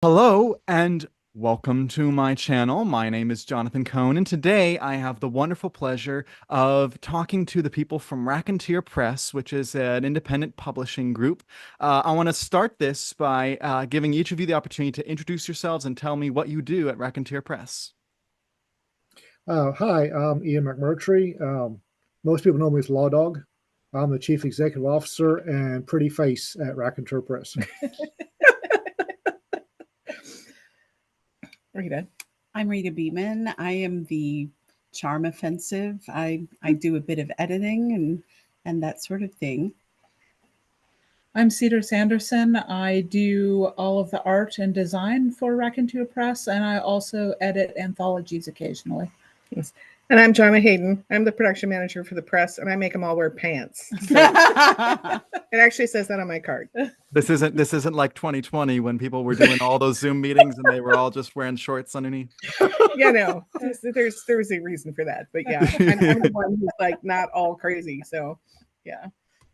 Hello and welcome to my channel. My name is Jonathan Cohn, and today I have the wonderful pleasure of talking to the people from Raconteur Press, which is an independent publishing group. I want to start this by giving each of you the opportunity to introduce yourselves and tell me what you do at Raconteur Press. Hi, I'm Ian McMurtrie. Most people know me as Law Dog. I'm the Chief Executive Officer and pretty face at Raconteur Press. Rita. I'm Rita Beeman. I am the charm offensive. I do a bit of editing and that sort of thing. I'm Cedar Sanderson. I do all of the art and design for Raconteur Press, and I also edit anthologies occasionally. Yes. And I'm Jonna Haydon. I'm the production manager for the press, and I make them all wear pants. So it actually says that on my card. This isn't like 2020 when people were doing all those Zoom meetings and they were all just wearing shorts underneath. Yeah, no, there's a reason for that, but yeah, I'm the one who's like not all crazy. So, yeah.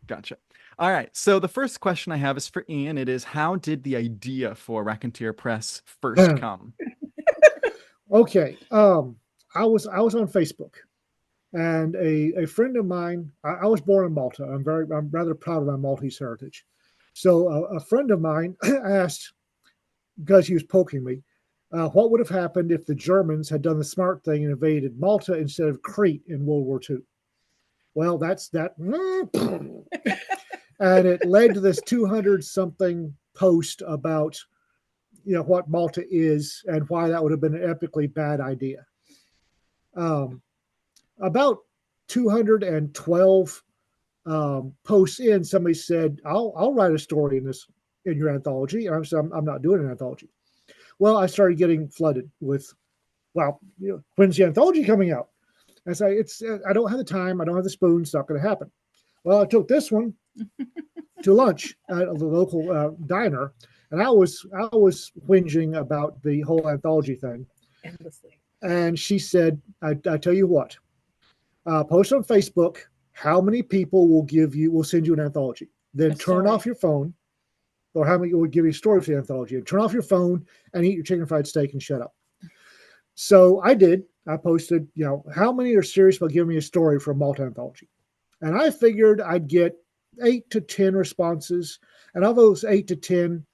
Gotcha. All right. So the first question I have is for Ian. It is, how did the idea for Raconteur Press first come? Okay. I was on Facebook, and a friend of mine. I was born in Malta. I'm rather proud of my Maltese heritage. So a friend of mine asked, because he was poking me, what would have happened if the Germans had done the smart thing and invaded Malta instead of Crete in World War II? Well, that's that. And it led to this 200-something post about, what Malta is and why that would have been an epically bad idea. About 212 posts in, somebody said, I'll write a story in your anthology. And I said, I'm not doing an anthology. Well, I started getting flooded with, when's the anthology coming out? I said, I don't have the time. I don't have the spoon. It's not going to happen. Well, I took this one to lunch at the local diner, and I was whinging about the whole anthology thing. Endlessly. And she said, I tell you what, post on Facebook how many people will send you an anthology. Then turn off your phone, or how many will give you a story for the anthology. And turn off your phone and eat your chicken fried steak and shut up. So I did. I posted, how many are serious about giving me a story for a Malta anthology? And I figured I'd get 8 to 10 responses. And of those 8 to 10,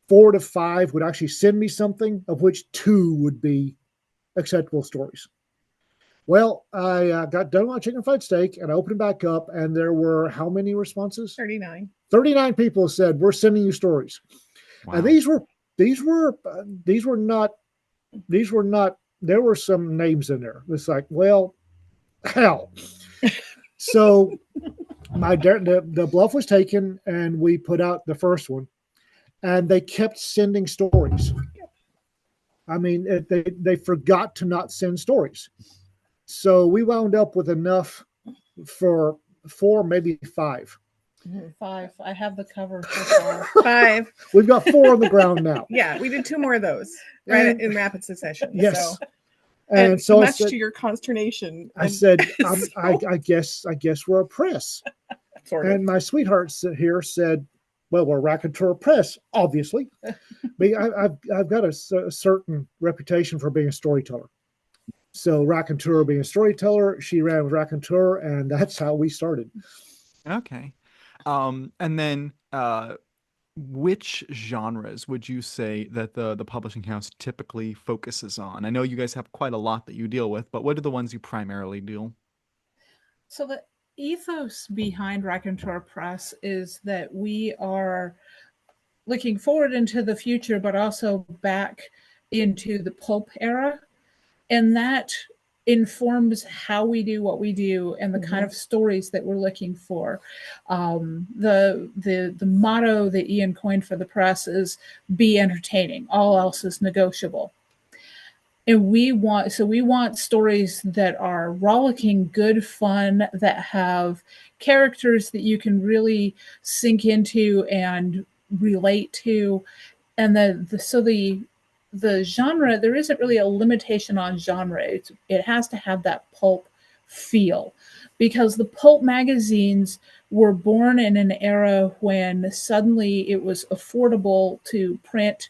4 to 5 would actually send me something, of which 2 would be acceptable stories. Well, I got done with my chicken fried steak and I opened it back up, and there were how many responses? 39. 39 people said, we're sending you stories. Wow. And these were not, there were some names in there. It's like, well, hell. So the bluff was taken, and we put out the first one, and they kept sending stories. I mean, they forgot to not send stories. So we wound up with enough for 4, maybe 5. 5. I have the cover for 5. 5. We've got 4 on the ground now. Yeah, we did 2 more of those in rapid succession. Yes. So. And so much I said, to your consternation, I said, I guess we're a press. Sort of. And my sweetheart here said, well, we're Raconteur Press, obviously. But I've got a certain reputation for being a storyteller. So Raconteur being a storyteller, she ran with Raconteur, and that's how we started. Okay. And then which genres would you say that the publishing house typically focuses on? I know you guys have quite a lot that you deal with, but what are the ones you primarily deal? So the ethos behind Raconteur Press is that we are looking forward into the future, but also back into the pulp era. And that informs how we do what we do and the kind of stories that we're looking for. The motto that Ian coined for the press is be entertaining. All else is negotiable. And we want stories that are rollicking, good fun, that have characters that you can really sink into and relate to. And the genre, there isn't really a limitation on genre. It has to have that pulp feel, because the pulp magazines were born in an era when suddenly it was affordable to print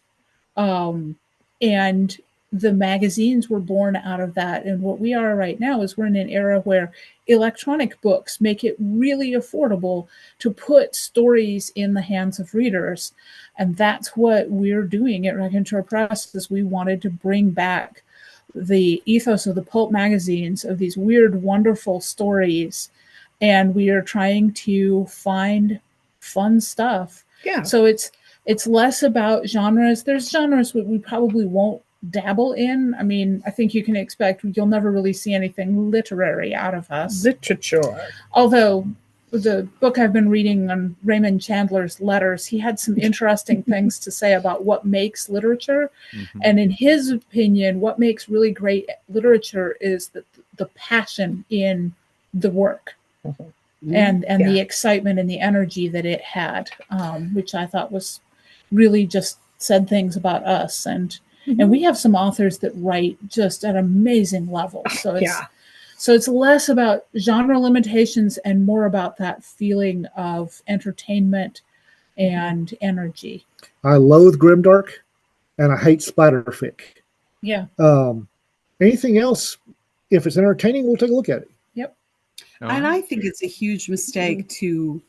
And the magazines were born out of that. And what we are right now is we're in an era where electronic books make it really affordable to put stories in the hands of readers. And that's what we're doing at Raconteur Press, is we wanted to bring back the ethos of the pulp magazines, of these weird, wonderful stories. And we are trying to find fun stuff. Yeah. So it's less about genres. There's genres we probably won't dabble in. I mean, I think you can expect you'll never really see anything literary out of us. Literature. Although the book I've been reading on Raymond Chandler's letters, he had some interesting things to say about what makes literature. Mm-hmm. And in his opinion, what makes really great literature is the passion in the work. Mm-hmm. And Yeah. the excitement and the energy that it had, which I thought was really just said things about us. And we have some authors that write just at amazing levels. So it's less about genre limitations and more about that feeling of entertainment and energy. I loathe grimdark, and I hate splatterfic. Yeah. Anything else, if it's entertaining, we'll take a look at it. Yep. And I think it's a huge mistake to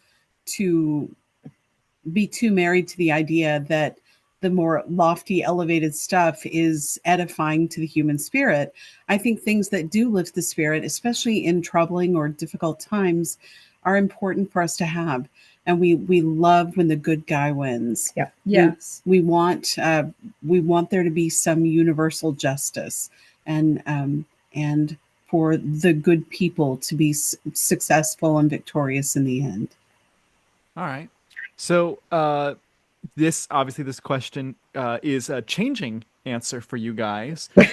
be too married to the idea that the more lofty, elevated stuff is edifying to the human spirit. I think things that do lift the spirit, especially in troubling or difficult times, are important for us to have. And we love when the good guy wins. Yeah. Yes. We want there to be some universal justice, and for the good people to be successful and victorious in the end. All right. So this question is a changing answer for you guys, but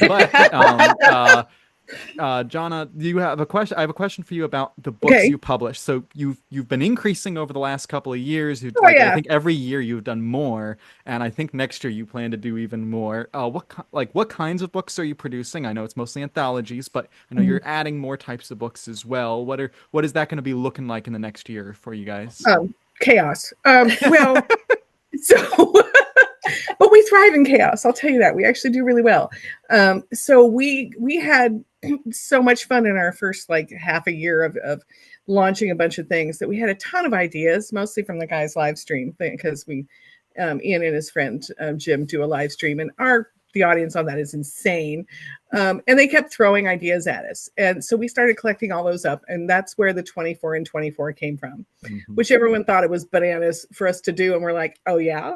Jonna, do you have a question? I have a question for you about the books you publish. So you've been increasing over the last couple of years. I think every year you've done more, and I think next year you plan to do even more. What kinds of books are you producing? I know it's mostly anthologies, but I know you're adding more types of books as well. What is that going to be looking like in the next year for you guys? Chaos. Well, so, but we thrive in chaos. I'll tell you that. We actually do really well. So we had so much fun in our first half a year of launching a bunch of things that we had a ton of ideas, mostly from the guys' live stream thing, because we, Ian and his friend Jim do a live stream, and the audience on that is insane. And they kept throwing ideas at us. And so we started collecting all those up. And that's where the 24 and 24 came from, which everyone thought it was bananas for us to do. And we're like, oh yeah,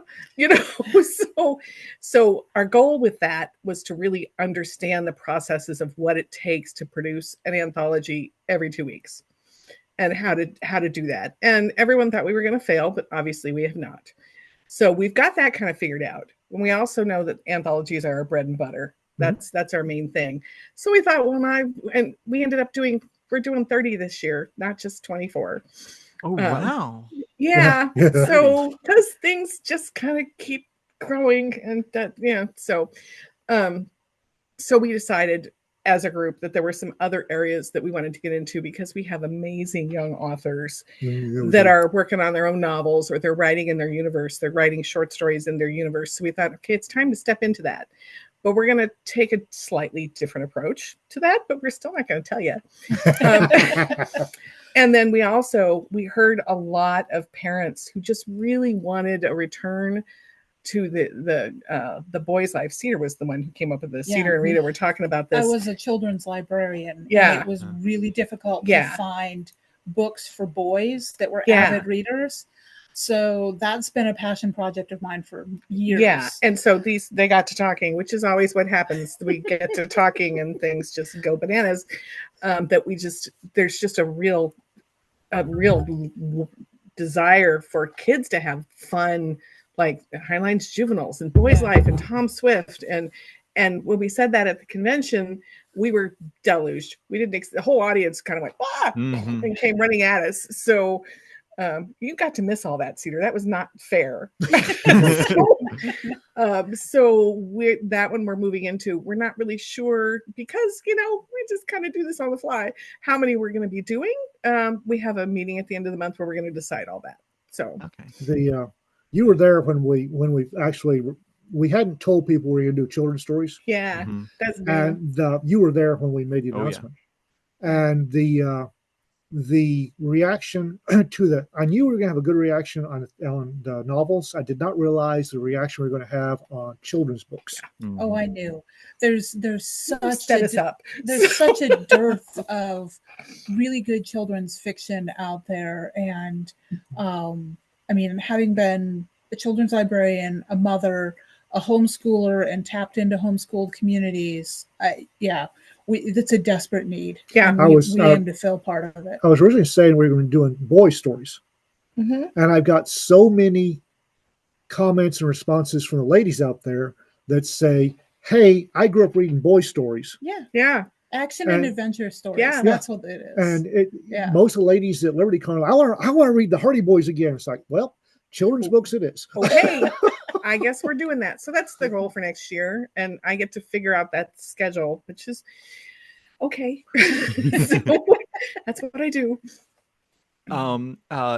so our goal with that was to really understand the processes of what it takes to produce an anthology every 2 weeks and how to do that. And everyone thought we were going to fail, but obviously we have not. So we've got that kind of figured out. And we also know that anthologies are our bread and butter. That's our main thing. So we thought, and we ended up we're doing 30 this year, not just 24. Oh, wow. Yeah. So because things just kind of keep growing, and so we decided as a group that there were some other areas that we wanted to get into, because we have amazing young authors that are working on their own novels, or they're writing in their universe. They're writing short stories in their universe. So we thought, okay, it's time to step into that. But we're going to take a slightly different approach to that, but we're still not going to tell you. And then we heard a lot of parents who just really wanted a return to the boys' life. Cedar was the one who came up with this. Cedar and Rita were talking about this. I was a children's librarian. Yeah. And it was really difficult to find books for boys that were avid readers. So that's been a passion project of mine for years. Yeah. And so they got to talking, which is always what happens. We get to talking and things just go bananas. There's just a real desire for kids to have fun, like Heinlein's Juveniles and Boys Life and Tom Swift. And when we said that at the convention, we were deluged. We didn't, the whole audience kind of went, and came running at us. So you got to miss all that, Cedar. That was not fair. So that one we're moving into, we're not really sure, because, we just kind of do this on the fly, how many we're going to be doing. We have a meeting at the end of the month where we're going to decide all that. So you were there when we actually we hadn't told people we were going to do children's stories, Yeah, Mhm. that's new. and you were there when we made the Oh, yeah. announcement, and the reaction to I knew we were going to have a good reaction on the novels. I did not realize the reaction we were going to have on children's books. Mhm. Oh, I knew. There's such Set us up. there's such a dearth of really good children's fiction out there, and I mean, having been a children's librarian, a mother, a homeschooler, and tapped into homeschooled communities, it's a desperate need. Yeah. and we aim to fill part of it. I was originally saying we were going to be doing boy stories, Mhm. and I've got so many comments and responses from the ladies out there that say, "Hey, I grew up reading boy stories." Yeah, action and adventure stories. Yeah. That's what it is. And most of the ladies at LibertyCon, I want to read the Hardy Boys again. It's like, well, children's books it is. Okay. I guess we're doing that. So that's the goal for next year. And I get to figure out that schedule, which is okay. So that's what I do.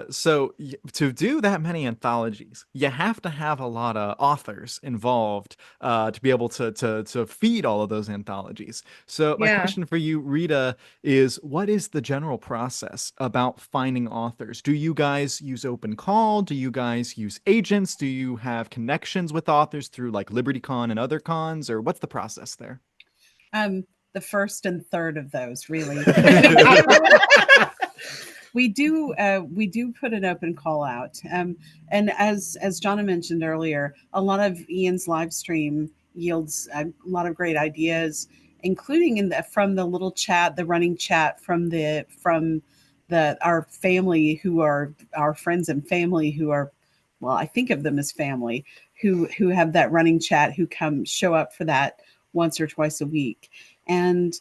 So to do that many anthologies, you have to have a lot of authors involved to be able to feed all of those anthologies. So my question for you, Rita, is what is the general process about finding authors? Do you guys use open call? Do you guys use agents? Do you have connections with authors through like LibertyCon and other cons, or what's the process there? The first and third of those, really. We do put an open call out, and as Jonna mentioned earlier, a lot of Ian's live stream yields a lot of great ideas, including from the little chat, the running chat from our family, who are our friends and family, who are, well, I think of them as family, who have that running chat, who show up for that once or twice a week, and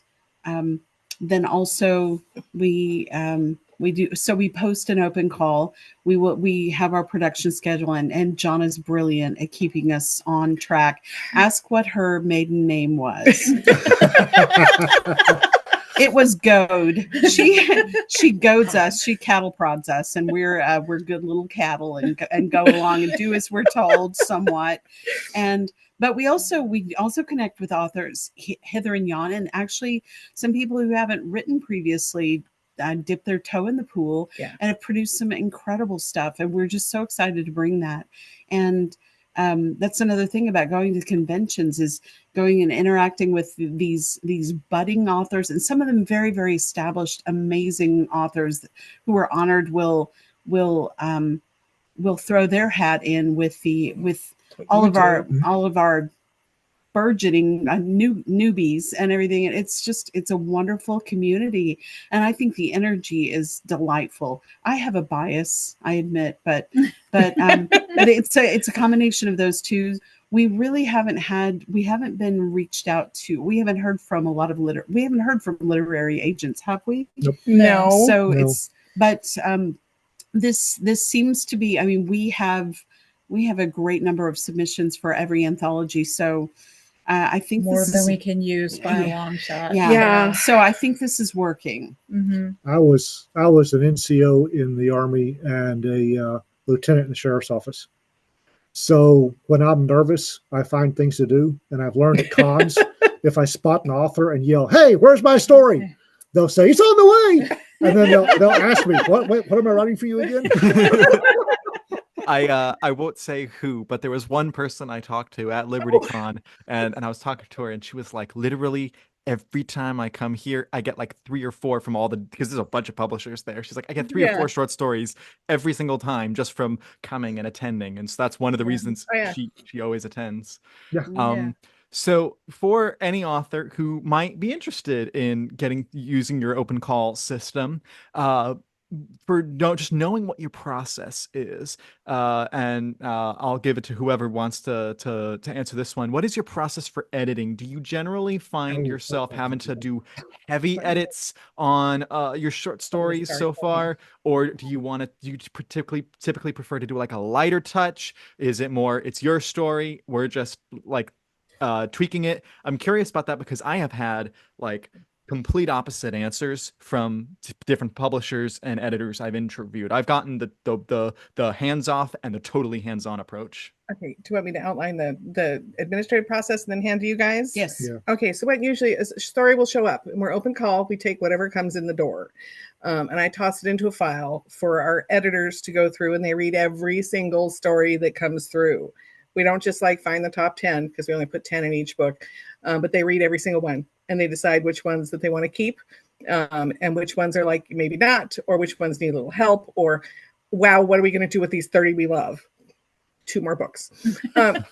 then also we post an open call. We have our production schedule, and Jonna's brilliant at keeping us on track. Ask what her maiden name was. It was goad. She goads us. She cattle prods us, and we're good little cattle and go along and do as we're told somewhat. But we also connect with authors hither and yon, and actually some people who haven't written previously dip their toe in the pool and have produced some incredible stuff, and we're just so excited to bring that. And that's another thing about going to conventions, is going and interacting with these budding authors, and some of them very, very established, amazing authors who are honored will throw their hat in with all of our burgeoning newbies and everything. It's a wonderful community, and I think the energy is delightful. I have a bias, I admit, but it's a combination of those two. We really haven't been reached out to. We haven't heard from a lot of literary agents, have we? Nope. No. So No. this seems to be, I mean, we have a great number of submissions for every anthology, so I think more than we can use by a long shot. Yeah. So I think this is working. Mm-hmm. I was an NCO in the Army and a lieutenant in the sheriff's office. So when I'm nervous, I find things to do, and I've learned at cons, if I spot an author and yell, "Hey, where's my story?" They'll say, "It's on the way," and then they'll ask me, "What am I writing for you again?" I won't say who, but there was one person I talked to at LibertyCon, and I was talking to her, and she was like, literally every time I come here, I get like 3 or 4 from because there's a bunch of publishers there. She's like, I get 3 or 4 short stories every single time just from coming and attending, and so that's one of the reasons she always attends. Yeah. So for any author who might be interested in using your open call system, for just knowing what your process is, and I'll give it to whoever wants to answer this one. What is your process for editing? Do you generally find yourself having to do heavy edits on your short stories so far, or do you typically prefer to do like a lighter touch? Is it more it's your story, we're just like tweaking it? I'm curious about that because I have had like complete opposite answers from different publishers and editors I've interviewed. I've gotten the hands off and the totally hands on approach. Okay, do you want me to outline the administrative process and then hand to you guys? Yes. Yeah. Okay, so what usually is a story will show up and we're open call. We take whatever comes in the door. And I toss it into a file for our editors to go through, and they read every single story that comes through. We don't just like find the top 10 because we only put 10 in each book, but they read every single one and they decide which ones that they want to keep, and which ones are like maybe not, or which ones need a little help, or wow, what are we going to do with these 30 we love? 2 more books. And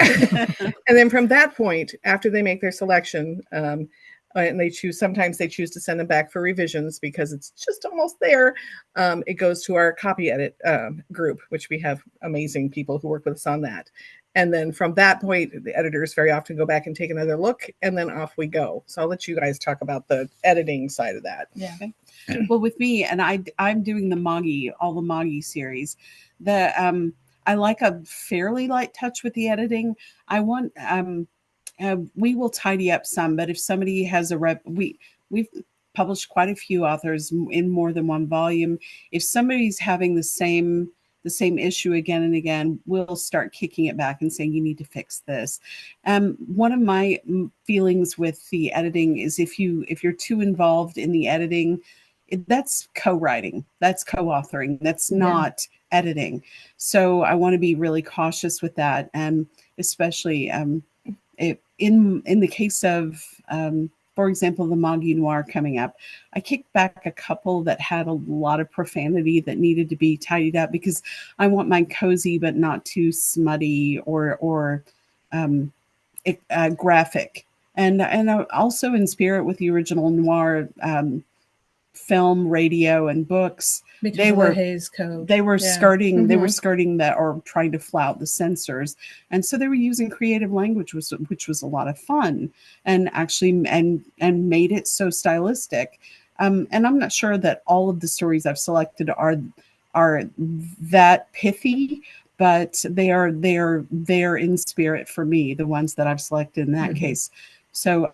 then from that point, after they make their selection, and sometimes they choose to send them back for revisions because it's just almost there. It goes to our copy edit group, which we have amazing people who work with us on that. And then from that point, the editors very often go back and take another look, and then off we go. So I'll let you guys talk about the editing side of that. Yeah. Well, with me, and I'm doing all the Moggy series. I like a fairly light touch with the editing. I want we will tidy up some, but if somebody has we've published quite a few authors in more than one volume. If somebody's having the same issue again and again, we'll start kicking it back and saying, you need to fix this. One of my feelings with the editing is if you're too involved in the editing, that's co-writing, that's co-authoring, that's not editing. So I want to be really cautious with that, and especially in the case of, for example, the Moggy Noir coming up, I kicked back a couple that had a lot of profanity that needed to be tidied up because I want mine cozy but not too smutty or graphic, and also in spirit with the original noir film, radio, and books. Because they were Hays Code. They were skirting. Mm-hmm. They were skirting that, or trying to flout the censors, and so they were using creative language, which was a lot of fun, and actually and made it so stylistic. And I'm not sure that all of the stories I've selected are that pithy, but they are in spirit for me. The ones that I've selected in that case. So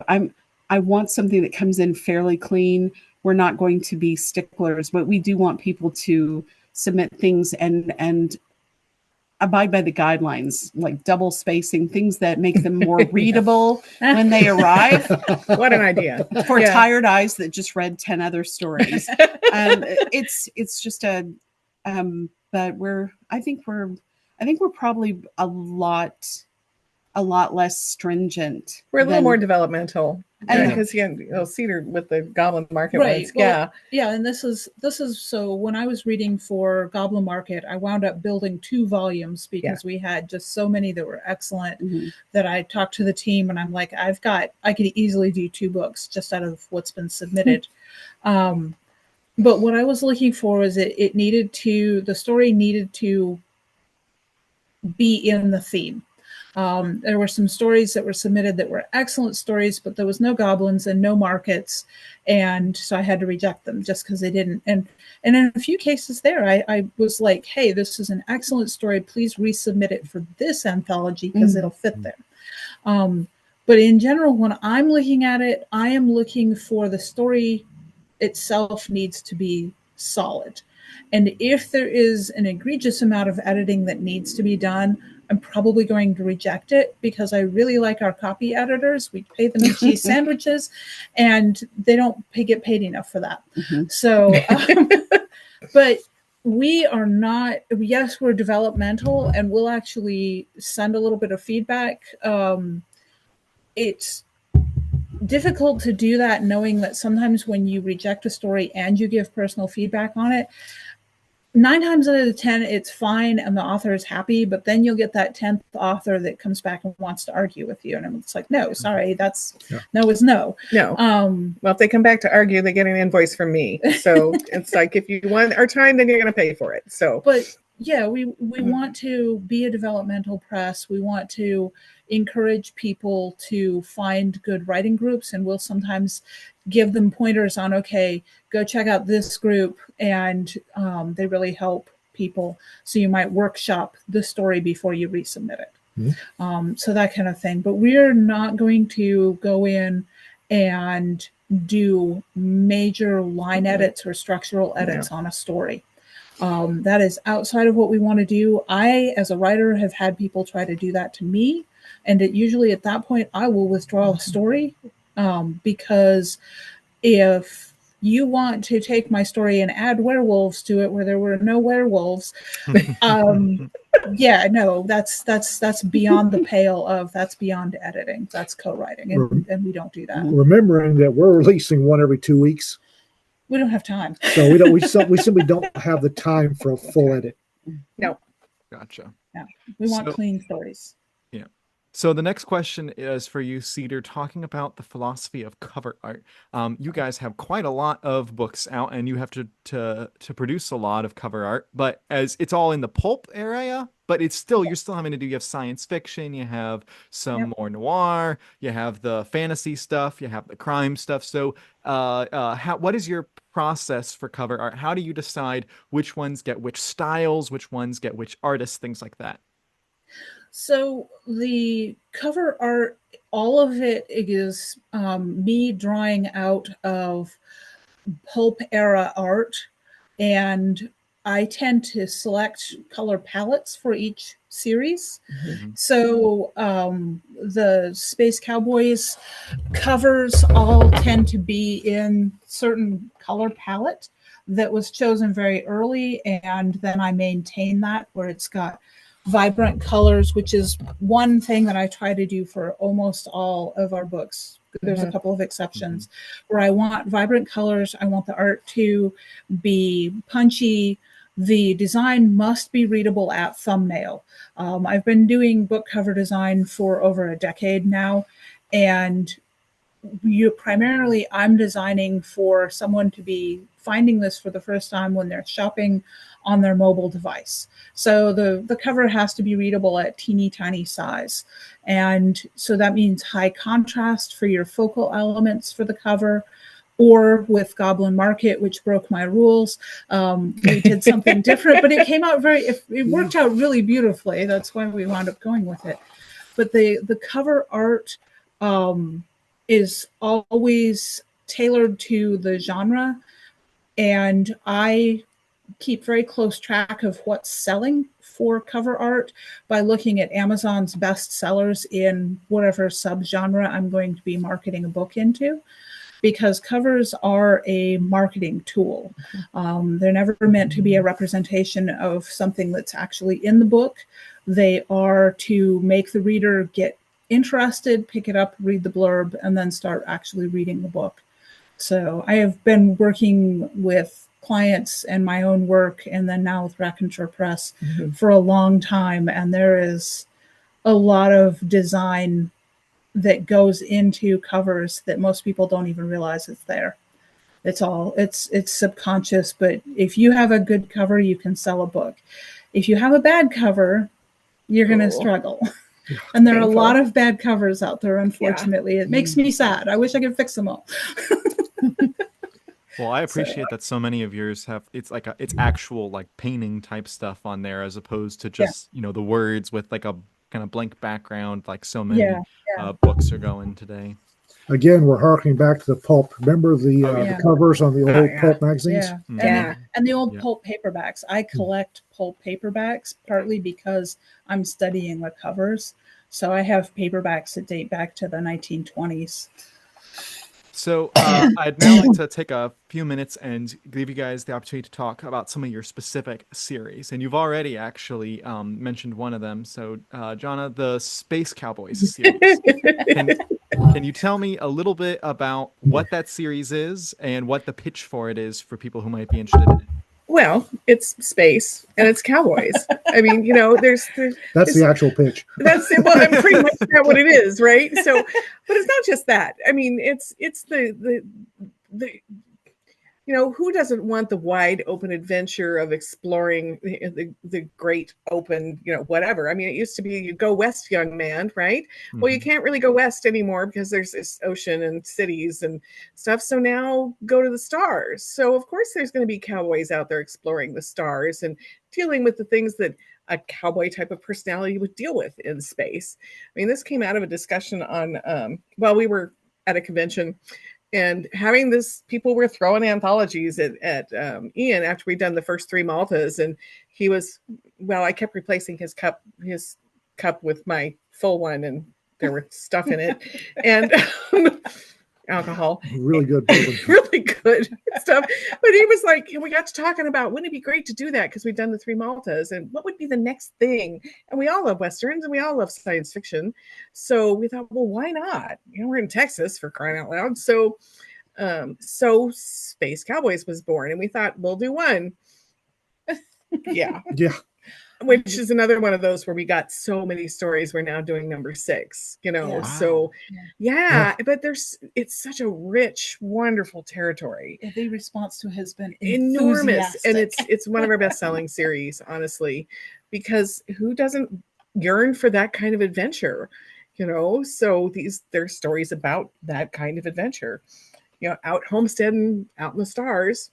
I want something that comes in fairly clean. We're not going to be sticklers, but we do want people to submit things and abide by the guidelines, like double spacing, things that make them more readable when they arrive. What an idea. For tired eyes that just read 10 other stories. It's just but I think we're probably a lot less stringent. We're a little more developmental. Because Cedar with the Goblin Market ones, and this is so when I was reading for Goblin Market, I wound up building 2 volumes because we had just so many that were excellent that I talked to the team and I'm like, I could easily do 2 books just out of what's been submitted. But what I was looking for is the story needed to be in the theme. There were some stories that were submitted that were excellent stories, but there was no goblins and no markets, and so I had to reject them just because they didn't. And in a few cases there, I was like, hey, this is an excellent story. Please resubmit it for this anthology because it'll fit there. But in general, when I'm looking at it, I am looking for the story itself needs to be solid. And if there is an egregious amount of editing that needs to be done, I'm probably going to reject it because I really like our copy editors. We pay them in cheese sandwiches, and they don't get paid enough for that. So, but we are not, yes, we're developmental, and we'll actually send a little bit of feedback. It's difficult to do that knowing that sometimes when you reject a story and you give personal feedback on it, 9 times out of 10, it's fine and the author is happy, but then you'll get that 10th author that comes back and wants to argue with you. And it's like, no, sorry, no is no. No. Well, if they come back to argue, they get an invoice from me. So it's like, if you want our time, then you're going to pay for it. So, but yeah, we want to be a developmental press. We want to encourage people to find good writing groups, and we'll sometimes give them pointers on, okay, go check out this group, and they really help people. So you might workshop the story before you resubmit it. So that kind of thing. But we're not going to go in and do major line edits or structural edits on a story. That is outside of what we want to do. I, as a writer, have had people try to do that to me. And usually at that point, I will withdraw a story because if you want to take my story and add werewolves to it where there were no werewolves, yeah, no, that's beyond the pale of, that's beyond editing. That's co-writing, and we don't do that. Remembering that we're releasing one every 2 weeks. We don't have time. So we simply don't have the time for a full edit. No. Gotcha. Yeah. We want clean stories. Yeah. So the next question is for you, Cedar, talking about the philosophy of cover art. You guys have quite a lot of books out, and you have to produce a lot of cover art, but as it's all in the pulp area, but it's still, you're still having to do, you have science fiction, you have some more noir, you have the fantasy stuff, you have the crime stuff. So what is your process for cover art? How do you decide which ones get which styles, which ones get which artists, things like that? So the cover art, all of it is me drawing out of pulp era art, and I tend to select color palettes for each series. Mm-hmm. So the Space Cowboys covers all tend to be in certain color palette that was chosen very early, and then I maintain that where it's got vibrant colors, which is one thing that I try to do for almost all of our books. There's a couple of exceptions where I want vibrant colors. I want the art to be punchy. The design must be readable at thumbnail. I've been doing book cover design for over a decade now, and primarily I'm designing for someone to be finding this for the first time when they're shopping on their mobile device. So the cover has to be readable at teeny tiny size. And so that means high contrast for your focal elements for the cover. Or with Goblin Market, which broke my rules, we did something different, but it came out it worked out really beautifully. That's why we wound up going with it. But the cover art is always tailored to the genre, and I keep very close track of what's selling for cover art by looking at Amazon's best sellers in whatever subgenre I'm going to be marketing a book into, because covers are a marketing tool. They're never meant to be a representation of something that's actually in the book. They are to make the reader get interested, pick it up, read the blurb, and then start actually reading the book. So I have been working with clients and my own work, and then now with Raconteur Press for a long time, and there is a lot of design that goes into covers that most people don't even realize it's there. It's subconscious, but if you have a good cover, you can sell a book. If you have a bad cover, you're going to struggle. And there are a lot of bad covers out there, unfortunately. It makes me sad. I wish I could fix them all. Well, I appreciate that so many of yours have, it's actual like painting type stuff on there, as opposed to just, the words with like a kind of blank background, like so many books are going today. Again, we're harking back to the pulp. Remember the covers on the old pulp magazines? And the old pulp paperbacks. I collect pulp paperbacks partly because I'm studying the covers. So I have paperbacks that date back to the 1920s. So I'd now like to take a few minutes and give you guys the opportunity to talk about some of your specific series. And you've already actually mentioned one of them. So Jonna, the Space Cowboys series. Can you tell me a little bit about what that series is and what the pitch for it is for people who might be interested in it? Well, it's space and it's cowboys. I mean, that's the actual pitch. That's it. Well, I'm pretty much not what it is, right? So, but it's not just that. I mean, it's the who doesn't want the wide open adventure of exploring the great open, whatever. I mean, it used to be you go west, young man, right? Mm-hmm. Well, you can't really go west anymore because there's this ocean and cities and stuff. So now go to the stars. So of course there's going to be cowboys out there exploring the stars and dealing with the things that a cowboy type of personality would deal with in space. I mean, this came out of a discussion on, while we were at a convention, and having this, people were throwing anthologies at Ian after we'd done the first 3 Maltas, and he was, well, I kept replacing his cup with my full one, and there were stuff in it, and alcohol, Really good bourbon. really good stuff. But he was like, and we got to talking about, wouldn't it be great to do that, because we'd done the 3 Maltas, and what would be the next thing? And we all love westerns, and we all love science fiction, so we thought, well, why not? You know, we're in Texas, for crying out loud. So Space Cowboys was born, and we thought, we'll do one. Yeah. Which is another one of those where we got so many stories. We're now doing number 6, you know. Yeah. So but it's such a rich, wonderful territory. The response to it has been enormous, and enthusiastic. it's one of our best-selling series, honestly, because who doesn't yearn for that kind of adventure, you know? So they're stories about that kind of adventure, you know, out homesteading, out in the stars.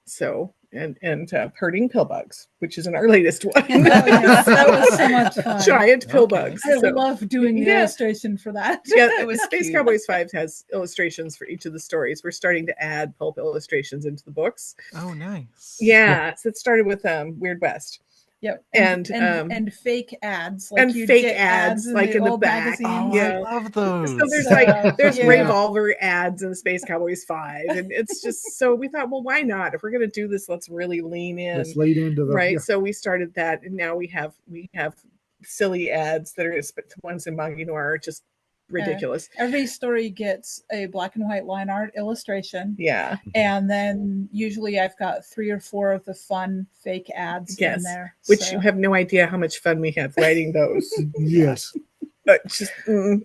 So and herding pill bugs, which is in our latest one. That was so much fun. Giant pill bugs. I love doing the illustration for that. Yeah, it was Space Cowboys 5 has illustrations for each of the stories. We're starting to add pulp illustrations into the books. Oh, nice. Yeah, so it started with Weird West. Yep. And fake ads, like and fake ads like in the back. Oh, yeah, I love those. So there's Revolver ads in Space Cowboys 5, and it's just, so we thought, well, why not? If we're going to do this, let's really lean in. Let's lean into the right. So we started that, and now we have silly ads that are the ones in Maggie Noir are just ridiculous. Every story gets a black and white line art illustration. Yeah. And then usually I've got 3 or 4 of the fun fake ads in there. Which you have no idea how much fun we have writing those. Yes. But just we're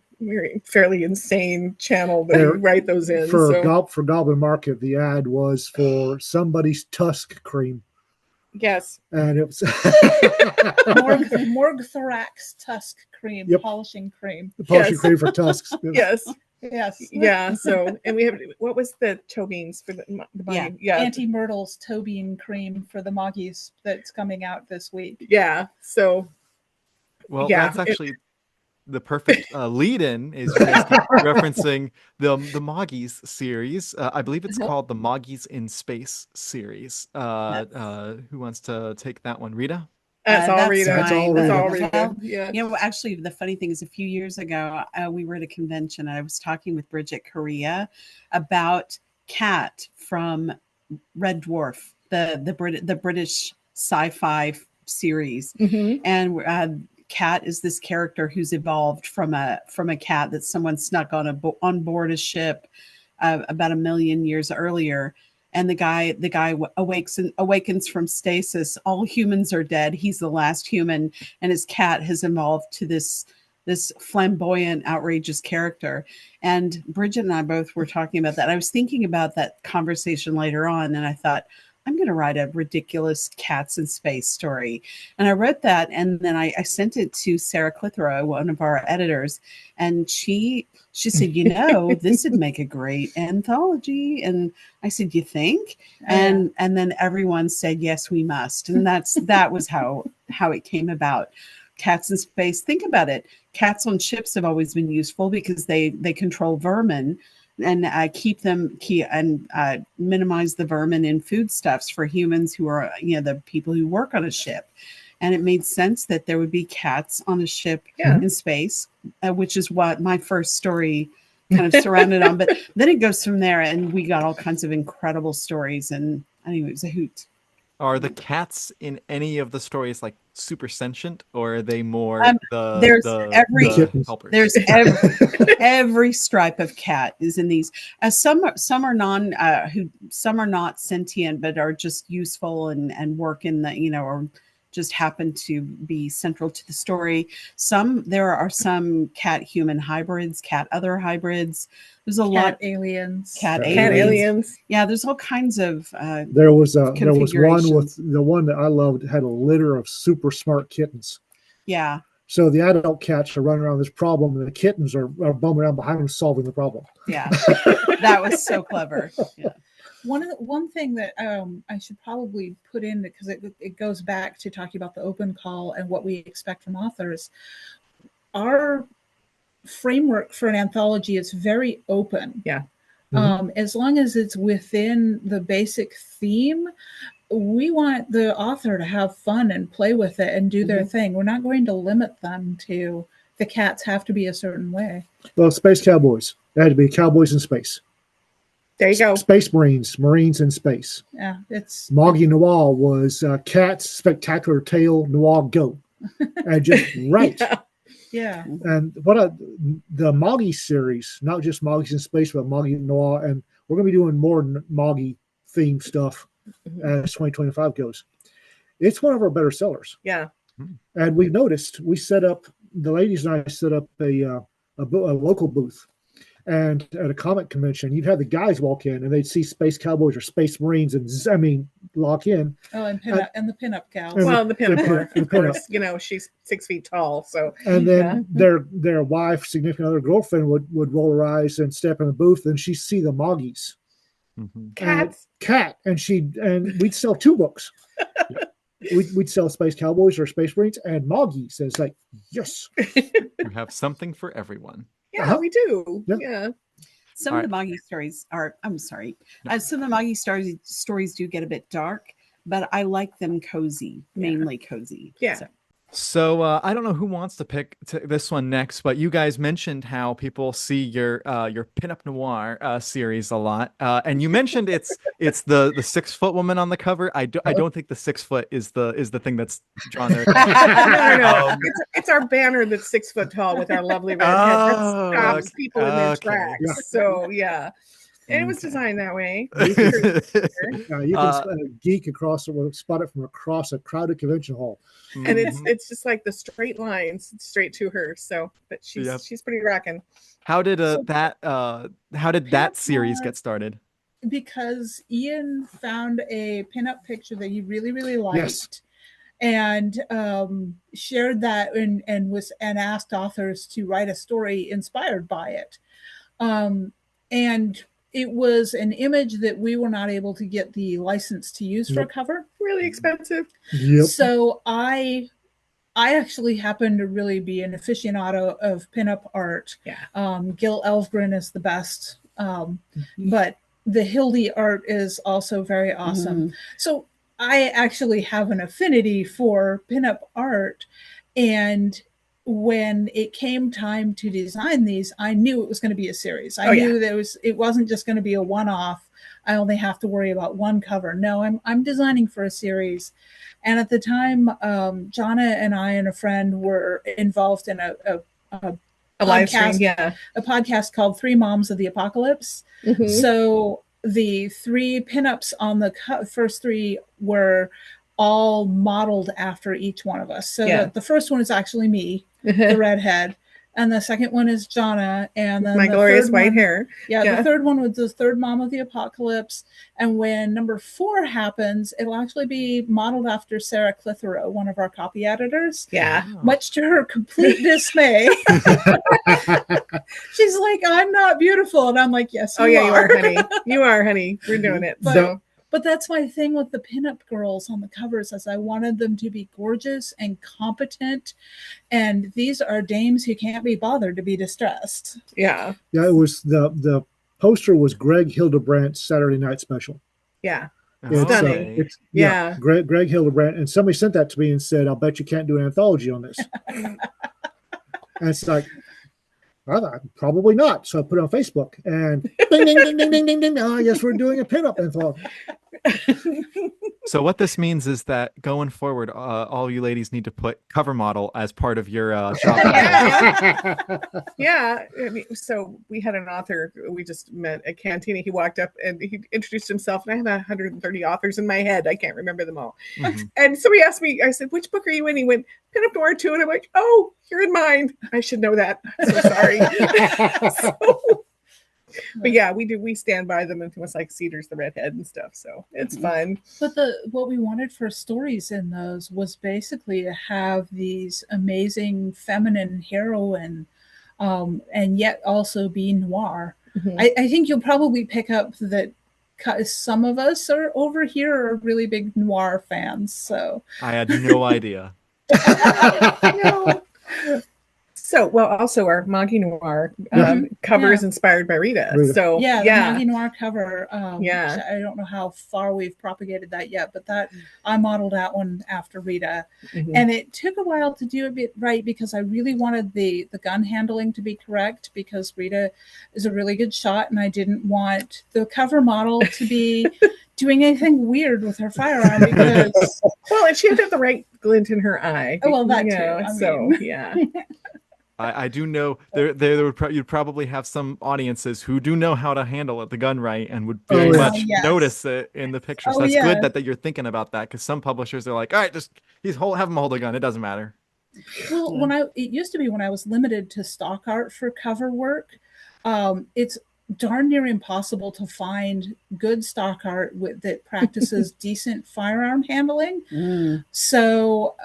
fairly insane channel that we write those in. For Goblin Market, the ad was for somebody's tusk cream. Yes. And it was Morgue Thorax tusk cream, polishing cream. The polishing cream for tusks. Yes. Yes. Yeah. So, and we have, what was the toe beans for the Moggy? Yeah. Auntie Myrtle's toe bean cream for the Moggies that's coming out this week. Yeah. So. Well, that's actually the perfect lead-in, is you guys keep referencing the Moggies series. I believe it's called the Moggies in Space series. Who wants to take that one? Rita? That's all Rita. That's all Rita. Well, yeah. You know, actually, the funny thing is, a few years ago, we were at a convention, and I was talking with Bridget Correa about Cat from Red Dwarf, the British sci-fi series, and Cat is this character who's evolved from a cat that someone snuck on board a ship about 1 million years earlier. And the guy awakens from stasis. All humans are dead. He's the last human, and his cat has evolved to this flamboyant, outrageous character. And Bridget and I both were talking about that. I was thinking about that conversation later on, and I thought, I'm going to write a ridiculous cats in space story. And I wrote that, and then I sent it to Sarah Clitheroe, one of our editors, and she said, you know, this would make a great anthology. And I said, you think? And then everyone said, yes, we must. And that was how it came about. Cats in space. Think about it. Cats on ships have always been useful because they control vermin and minimize the vermin in foodstuffs for humans who are, the people who work on a ship. And it made sense that there would be cats on a ship in space, which is what my first story kind of surrounded on. But then it goes from there, and we got all kinds of incredible stories. And anyway, it was a hoot. Are the cats in any of the stories like super sentient, or are they more there's every stripe of cat is in these. Some are not sentient, but are just useful and work in the or just happen to be central to the story. There are some cat human hybrids, cat other hybrids. There's a lot aliens. Cat aliens. Yeah, there's all kinds of there was one with the one that I loved had a litter of super smart kittens. Yeah. So the adult cats are running around this problem, and the kittens are bumming around behind them solving the problem. Yeah. That was so clever. Yeah. One thing that I should probably put in, because it goes back to talking about the open call and what we expect from authors. Our framework for an anthology is very open. Yeah. As long as it's within the basic theme, we want the author to have fun and play with it and do their thing. We're not going to limit them to the cats have to be a certain way. Well, Space Cowboys. It had to be cowboys in space. There you go. Space Marines in space. Yeah, it's Moggy Noir was Cat's Spectacular Tail Noir Goat. And just right. yeah. And the Moggy series, not just Moggy's in space, but Moggy Noir, and we're going to be doing more Moggy themed stuff as 2025 goes. It's one of our better sellers. Yeah. And we noticed, the ladies and I set up a local booth. And at a comic convention, you'd have the guys walk in and they'd see Space Cowboys or Space Marines and lock in. Oh, and the pinup gals. Well, the pinup, the of course, you know, she's 6 feet tall. So, and then their wife, significant other, girlfriend would roll her eyes and step in the booth, and she'd see the Moggies. Cats. And we'd sell 2 books. We'd sell Space Cowboys or Space Marines and Moggies. And it's like, yes. You have something for everyone. Yeah, we do. Yeah. Some of the Moggy stories are, I'm sorry. Some of the Moggy stories do get a bit dark, but I like them cozy, mainly cozy. Yeah. So I don't know who wants to pick this one next, but you guys mentioned how people see your pinup noir series a lot, and you mentioned it's the 6-foot woman on the cover. I don't think the 6 foot is the thing that's drawn there. No. It's our banner that's 6 foot tall with our lovely red head that stops people in their tracks. Yeah. So yeah. And it was designed that way. You can geek across or spot it from across a crowded convention hall. And it's just like the straight lines straight to her. So, but she's pretty rocking. How did that series get started? Because Ian found a pinup picture that he really, really liked. Yes. And shared that and asked authors to write a story inspired by it. And it was an image that we were not able to get the license to use for a cover. Really expensive. Yep. So I actually happen to really be an aficionado of pinup art. Yeah. Gil Elfgren is the best. But the Hildy art is also very awesome. So I actually have an affinity for pinup art. And when it came time to design these, I knew it was going to be a series. I knew it wasn't just going to be a one-off. I only have to worry about one cover. No, I'm designing for a series. And at the time, Jonna and I and a friend were involved in a live podcast, stream, a podcast called 3 Moms of the Apocalypse. So the 3 pinups on the first 3 were all modeled after each one of us. So the first one is actually me, the redhead, and the second one is Jonna, and then my glorious white hair. The third one was the 3rd mom of the apocalypse. And when number 4 happens, it'll actually be modeled after Sarah Clitheroe, one of our copy editors. Yeah. Much to her complete dismay. She's like, I'm not beautiful. And I'm like, yes, you you are, honey. You are, honey. We're doing it. But that's my thing with the pinup girls on the covers, is I wanted them to be gorgeous and competent. And these are dames who can't be bothered to be distressed. Yeah. Yeah, it was the poster was Greg Hildebrandt's Saturday Night Special. Yeah. Stunning. Greg Hildebrandt. And somebody sent that to me and said, I'll bet you can't do an anthology on this. And it's like, probably not. So I put it on Facebook and ding, ding, ding, ding, ding, ding, ding. I guess we're doing a pinup anthology. So what this means is that going forward, all you ladies need to put cover model as part of your job. Yeah. I mean, so we had an author we just met at Cantina. He walked up and he introduced himself, and I have 130 authors in my head. I can't remember them all. And so he asked me, I said, which book are you in? He went, Pinup Noir 2. And I'm like, oh, you're in mine. I should know that. I'm so sorry. But yeah, we stand by them, and it's like Cedar's the redhead and stuff, so it's fun. But what we wanted for stories in those was basically to have these amazing feminine heroine, and yet also be noir. I think you'll probably pick up that some of us are over here are really big noir fans. So I had no idea. So, well, also our Maggie Noir cover is inspired by Rita. So, the Maggie Noir cover. Yeah. I don't know how far we've propagated that yet, but that I modeled that one after Rita. And it took a while to do it right because I really wanted the gun handling to be correct because Rita is a really good shot and I didn't want the cover model to be doing anything weird with her firearm because well, and she had to have the right glint in her eye. Oh, well, that too. Yeah. I do know there would you'd probably have some audiences who do know how to handle the gun right and would very much notice it in the picture. So that's good that you're thinking about that because some publishers are like, all right, just have him hold a gun. It doesn't matter. Well, it used to be when I was limited to stock art for cover work, it's darn near impossible to find good stock art that practices decent firearm handling. So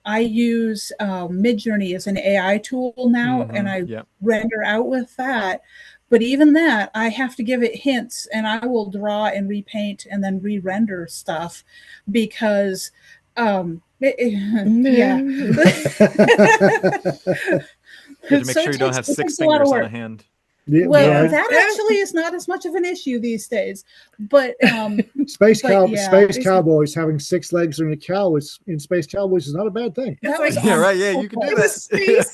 I use Midjourney as an AI tool now, and I render out with that. But even that, I have to give it hints, and I will draw and repaint and then re-render stuff because, to make sure you don't have 6 fingers on a hand. Yeah, that actually is not as much of an issue these days. But Space Cowboys having 6 legs in a cow in Space Cowboys is not a bad thing. You can do that. Space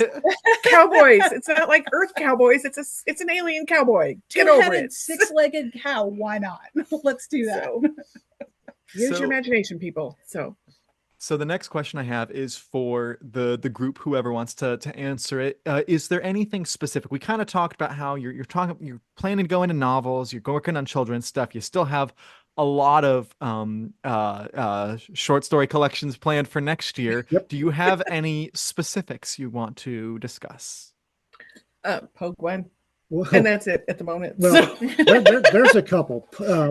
Cowboys. It's not like Earth Cowboys. It's an alien cowboy. Get over it. 6-legged cow. Why not? Let's do that. Use your imagination, people. So the next question I have is for the group, whoever wants to answer it. Is there anything specific? We kind of talked about how you're planning to go into novels, you're working on children's stuff. You still have a lot of short story collections planned for next year. Yep. Do you have any specifics you want to discuss? Pogue One. Well, and that's it at the moment. Well, there's a couple.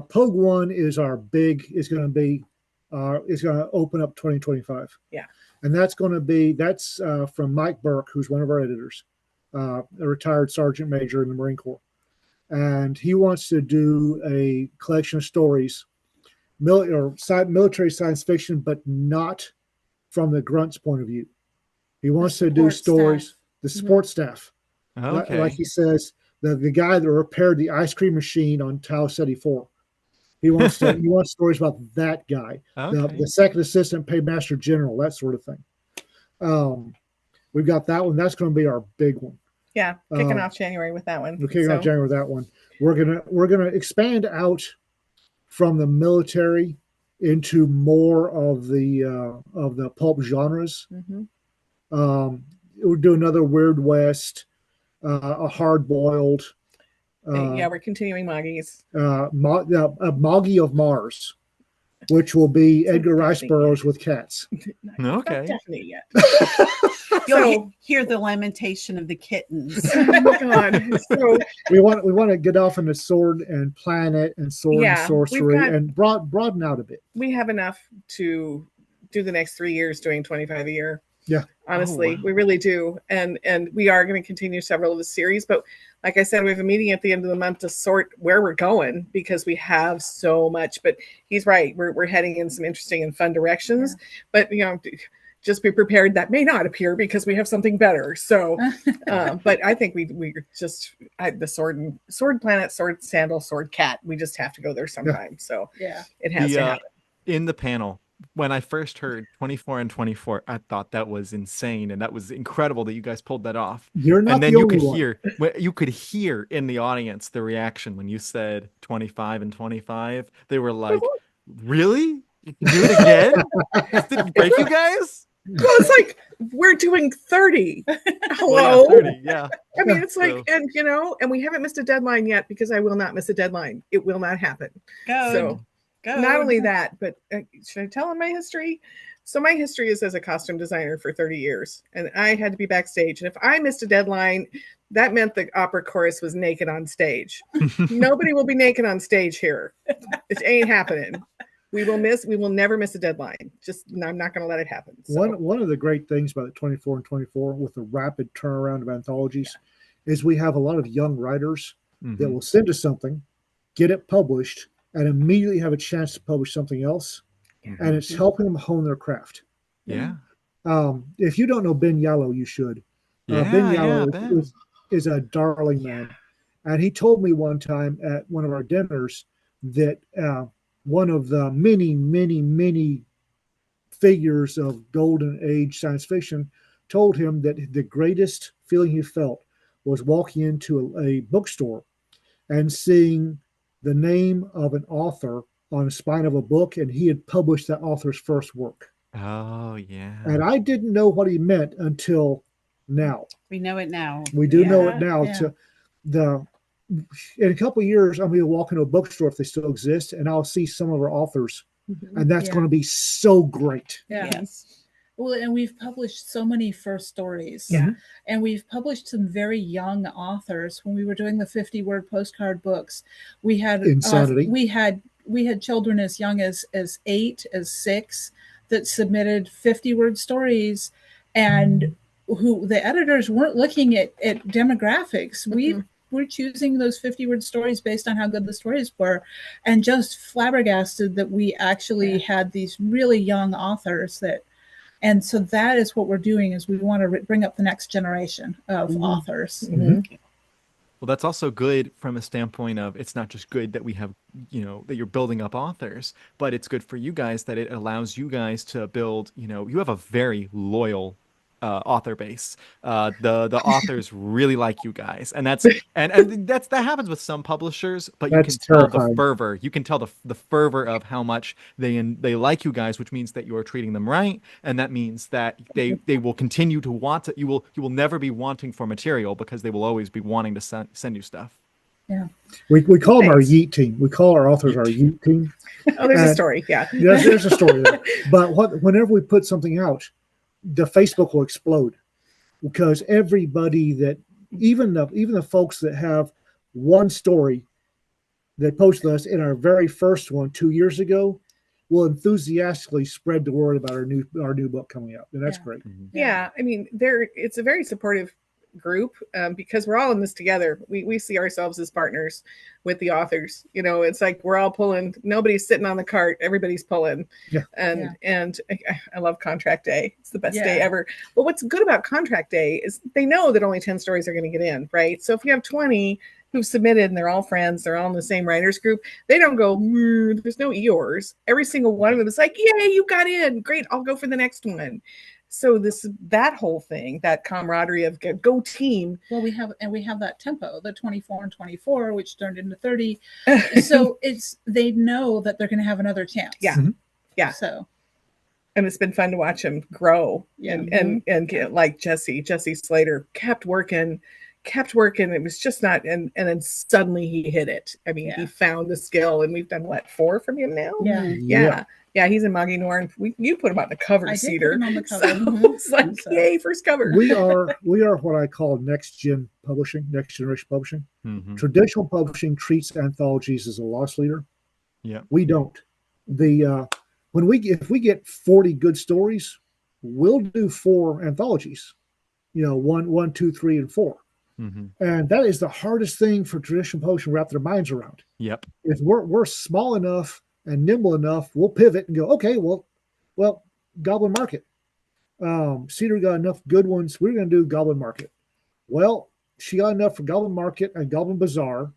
Pogue One is is going to open up 2025. Yeah. And that's from Mike Burke, who's one of our editors, a retired sergeant major in the Marine Corps. And he wants to do a collection of stories, military science fiction, but not from the grunt's point of view. He wants to do stories, the support staff. Okay. Like he says, the guy that repaired the ice cream machine on Tau Ceti 4. He wants stories about that guy, the second assistant paymaster general, that sort of thing. We've got that one. That's going to be our big one. Yeah, kicking off January with that one. We're kicking off January with that one. We're gonna expand out from the military into more of the pulp genres. We'll do another Weird West, a hard boiled. We're continuing Maggie's. Moggy of Mars, which will be Edgar Rice Burroughs with cats. Okay. Definitely yet. You'll hear the lamentation of the kittens. Oh my God. So we want to get off into sword and planet and sword and sorcery and broaden out a bit. We have enough to do the next 3 years doing 25 a year. Yeah. Honestly, we really do. And we are going to continue several of the series. But like I said, we have a meeting at the end of the month to sort where we're going because we have so much. But he's right. We're heading in some interesting and fun directions. Yeah. But, just be prepared. That may not appear because we have something better. So, but I think we just the sword planet, sword sandal, sword cat. We just have to go there sometime. Yeah. So it has to happen. In the panel, when I first heard 24 and 24, I thought that was insane, and that was incredible that you guys pulled that off. You're not and then the you only could one. you could hear in the audience the reaction when you said 25 and 25. They were like, "Really? You can do it again? Did it break you guys?" Well, it's like we're doing 30. Well, Hello. yeah, 30, yeah. I mean, it's like, and we haven't missed a deadline yet because I will not miss a deadline. It will not happen. So not only that, but should I tell them my history? So my history is as a costume designer for 30 years, and I had to be backstage. And if I missed a deadline, that meant the opera chorus was naked on stage. Nobody will be naked on stage here. It ain't happening. We will never miss a deadline. I'm not going to let it happen. So. One of the great things about the 24 and 24 with the rapid turnaround of anthologies is we have a lot of young writers that will send us something, get it published, and immediately have a chance to publish something else. And it's helping them hone their craft. Yeah. If you don't know Ben Yallow, you should. Ben Yeah, yeah, Yalo Ben. is a darling man. And he told me one time at one of our dinners that one of the many, many, many figures of golden age science fiction told him that the greatest feeling he felt was walking into a bookstore and seeing the name of an author on the spine of a book, and he had published that author's first work. Oh, yeah. And I didn't know what he meant until now. We know it now. We do know it Yeah, now. yeah. To the in a couple of years, I'm going to walk into a bookstore if they still exist, and I'll see some of our authors, and that's Yeah. going to be so great. Yeah. Yes. Well, and we've published so many first stories. Yeah. And we've published some very young authors. When we were doing the 50-word postcard books, we had Insanity. we had children as young as 8, as 6 that submitted 50-word stories, and who the editors weren't looking at demographics. We're choosing those 50-word stories based on how good the stories were, and just flabbergasted that we actually had these really young authors that. And so that is what we're doing, is we want to bring up the next generation of authors. Mhm. Well, that's also good from a standpoint of it's not just good that we have, that you're building up authors, but it's good for you guys that it allows you guys to build, you have a very loyal author base. The authors really like you guys, and that happens with some publishers, but you That's can tell the terrifying. fervor. You can tell the fervor of how much they like you guys, which means that you are treating them right, and that means that they will continue to want to. You will never be wanting for material because they will always be wanting to send you stuff. Yeah. We call them our Thanks. yeet team. We call our authors our yeet team. Oh, there's a And- story. Yeah. There's a story there. But whenever we put something out, the Facebook will explode because everybody that even the folks that have one story that posted us in our very first one 2 years ago will enthusiastically spread the word about our new book coming out, and that's Yeah. great. Yeah, I mean, it's a very supportive group because we're all in this together. We see ourselves as partners with the authors. It's like we're all pulling. Nobody's sitting on the cart. Everybody's pulling. Yeah. And I love contract day. It's the best Yeah. day ever. But what's good about contract day is they know that only 10 stories are going to get in, right? So if you have 20 who've submitted and they're all friends, they're all in the same writers group, they don't go, there's no Eeyores. Every single one of them is like, yay, you got in. Great, I'll go for the next one. So that whole thing, that camaraderie of go team. Well, we have that tempo, the 24 and 24, which turned into 30. So they know that they're going to have another chance. Yeah. Mhm. Yeah. So. And it's been fun to watch him grow Yeah. and get like Jesse Slater kept working. It was just not, and then suddenly he hit it. I mean, he found the skill, and we've done 4 from him now. Yeah. He's in Moggy Norn. You put him on the cover, I did Cedar. put him on the cover. So it's like, yay, first cover. We are what I call next generation publishing. Mm-hmm. Traditional publishing treats anthologies as a loss leader. Yeah. We don't. If we get 40 good stories, we'll do 4 anthologies. 1, 2, 3, and 4. Mm-hmm. And that is the hardest thing for traditional publishing to wrap their minds around. Yep. If we're small enough and nimble enough, we'll pivot and go, okay, well, Goblin Market. Cedar got enough good ones. We're going to do Goblin Market. Well, she got enough for Goblin Market and Goblin Bazaar.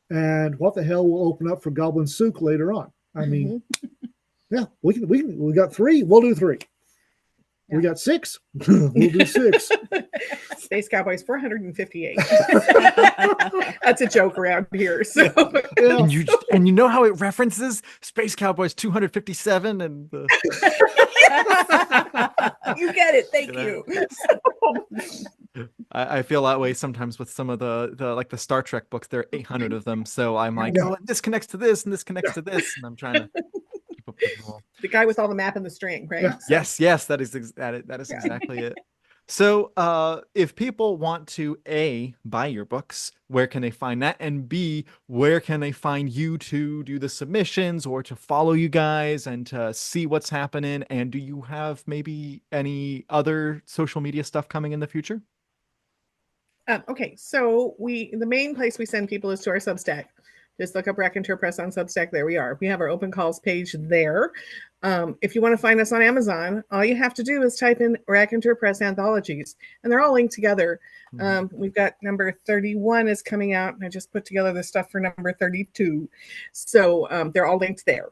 And what the hell will open up for Goblin Souk later on? I mean, yeah, we got 3. We'll do 3. We got 6. We'll do 6. Space Cowboys 458. That's a joke around here. So And you know how it references Space Cowboys 257 and the... You get it. Thank you. I feel that way sometimes with some of the Star Trek books. There are 800 of them, so I'm like, oh, this connects to this, and this connects to this, and I'm trying to keep up with them all. The guy with all the map and the string, right? Yeah. Yes, that is exactly it. So, if people want to buy your books, where can they find that? And B, where can they find you to do the submissions or to follow you guys and to see what's happening? And do you have maybe any other social media stuff coming in the future? Okay, so the main place we send people is to our Substack. Just look up Raconteur Press on Substack. There we are. We have our open calls page there. If you want to find us on Amazon, all you have to do is type in Raconteur Press anthologies, and they're all linked together. We've got number 31 is coming out, and I just put together the stuff for number 32. So they're all linked there.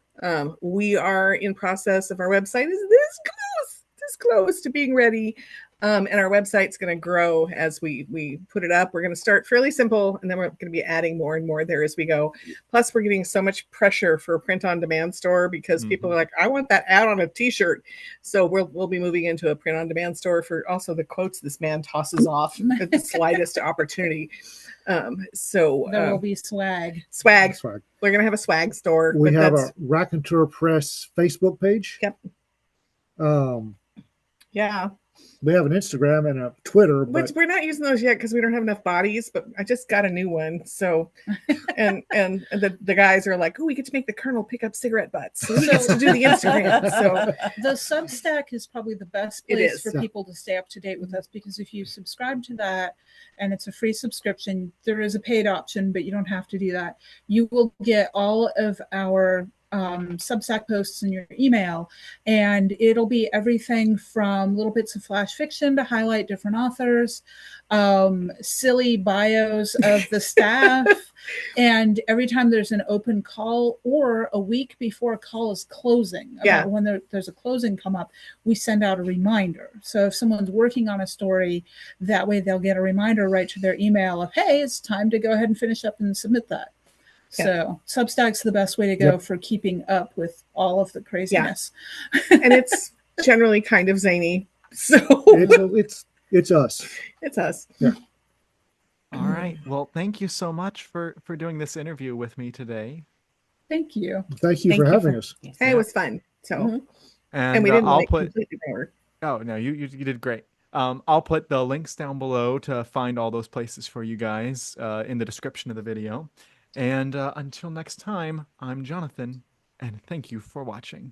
We are in process of our website is this close to being ready. And our website's going to grow as we put it up. We're going to start fairly simple, and then we're going to be adding more and more there as we go. Plus, we're getting so much pressure for a print-on-demand store because people are like, I want that ad on a T-shirt. So we'll be moving into a print-on-demand store for also the quotes this man tosses off at the slightest opportunity. So there will be swag. Swag. We're going to have a swag store. We have a Raconteur Press Facebook page. Yep. Yeah. We have an Instagram and a Twitter, but we're not using those yet because we don't have enough bodies. But I just got a new one, so and the guys are like, "Oh, we get to make the Colonel pick up cigarette butts. So we get to do the Instagram." So the Substack is probably the best place for people to stay up to date with us, because if you subscribe to that, and it's a free subscription, there is a paid option, but you don't have to do that. You will get all of our Substack posts in your email, and it'll be everything from little bits of flash fiction to highlight different authors, silly bios of the staff, and every time there's an open call or a week before a call is closing, when there's a closing come up, we send out a reminder. So if someone's working on a story, that way they'll get a reminder right to their email of, hey, it's time to go ahead and finish up and submit that. So Substack's the best way to go for keeping up with all of the craziness. And it's generally kind of zany. So it's us. It's us. Yeah. All right. Well, thank you so much for doing this interview with me today. Thank you. Thank you for having us. Hey, it was fun. So and we didn't I'll put completely over. Oh no, you did great. I'll put the links down below to find all those places for you guys in the description of the video. And until next time, I'm Jonathan, and thank you for watching.